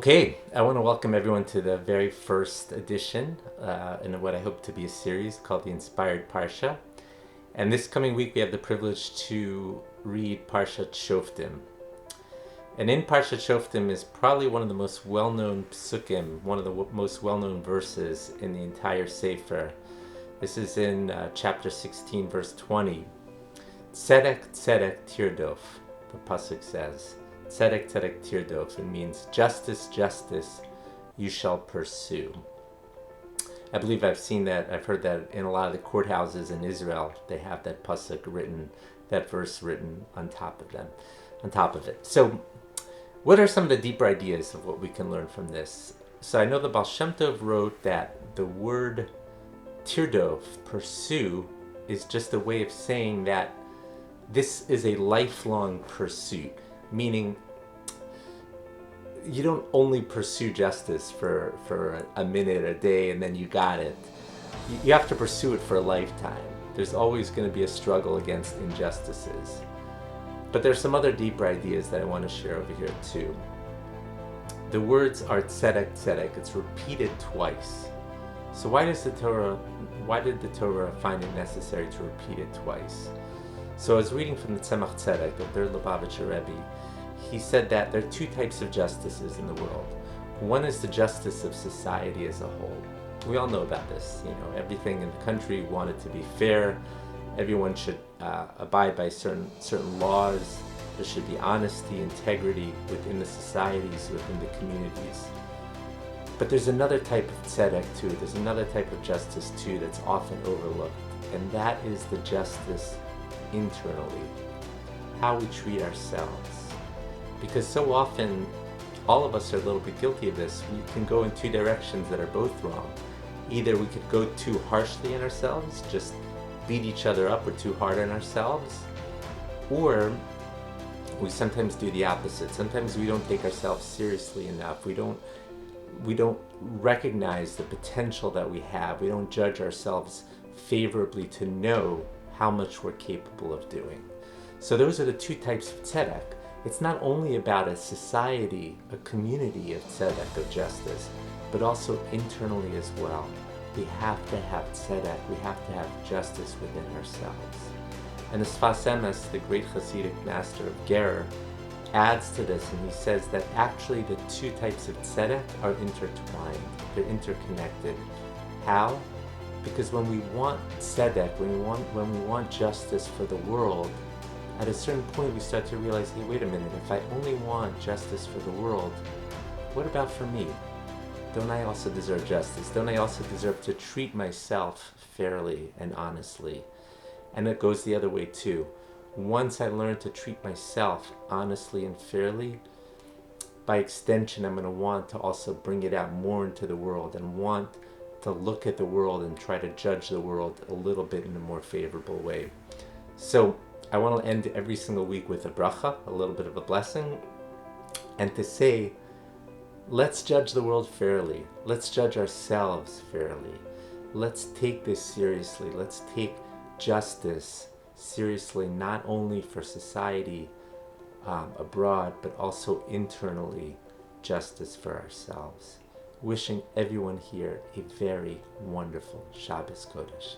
Okay, I want to welcome everyone to the very first edition in what I hope to be a series called The Inspired Parsha. And this coming week we have the privilege to read Parshat Shoftim. And in Parshat Shoftim is probably one of the most well-known psukim, one of the most well-known verses in the entire Sefer. This is in chapter 16, verse 20. Tzedek, tzedek, tirdof, the pasuk says. Tzedek, tzedek, tirdof. It means justice, justice, you shall pursue. I believe I've seen that, I've heard that in a lot of the courthouses in Israel, they have that pasuk written, that verse written on top of it. So, what are some of the deeper ideas of what we can learn from this? So I know the Baal Shem Tov wrote that the word tirdof, pursue, is just a way of saying that this is a lifelong pursuit, meaning you don't only pursue justice for a minute, a day, and then you got it. You have to pursue it for a lifetime. There's always going to be a struggle against injustices. But there's some other deeper ideas that I want to share over here too. The words are tzedek, tzedek. It's repeated twice. So why did the Torah find it necessary to repeat it twice? So I was reading from the Tzemach Tzedek, the third Lubavitcher Rabbi. He said that there are two types of justices in the world. One is the justice of society as a whole. We all know about this. Everything in the country wanted to be fair. Everyone should abide by certain laws. There should be honesty, integrity within the societies, within the communities. But there's another type of tzedek too. There's another type of justice too that's often overlooked, and that is the justice internally, how we treat ourselves. Because so often, all of us are a little bit guilty of this. We can go in two directions that are both wrong. Either we could go too harshly on ourselves, just beat each other up, or too hard on ourselves, or we sometimes do the opposite. Sometimes we don't take ourselves seriously enough. We don't recognize the potential that we have. We don't judge ourselves favorably to know how much we're capable of doing. So those are the two types of tzedek. It's not only about a society, a community of tzedek, of justice, but also internally as well. We have to have tzedek, we have to have justice within ourselves. And the Sfas Emes, the great Hasidic master of Gerer, adds to this, and he says that actually the two types of tzedek are intertwined, they're interconnected. How? Because when we want tzedek, when we want justice for the world, at a certain point we start to realize, hey, wait a minute, if I only want justice for the world, what about for me? Don't I also deserve justice? Don't I also deserve to treat myself fairly and honestly? And it goes the other way too. Once I learn to treat myself honestly and fairly, by extension I'm going to want to also bring it out more into the world and want to look at the world and try to judge the world a little bit in a more favorable way. So I want to end every single week with a bracha, a little bit of a blessing, and to say, let's judge the world fairly. Let's judge ourselves fairly. Let's take this seriously. Let's take justice seriously, not only for society abroad, but also internally, justice for ourselves. Wishing everyone here a very wonderful Shabbos Kodesh.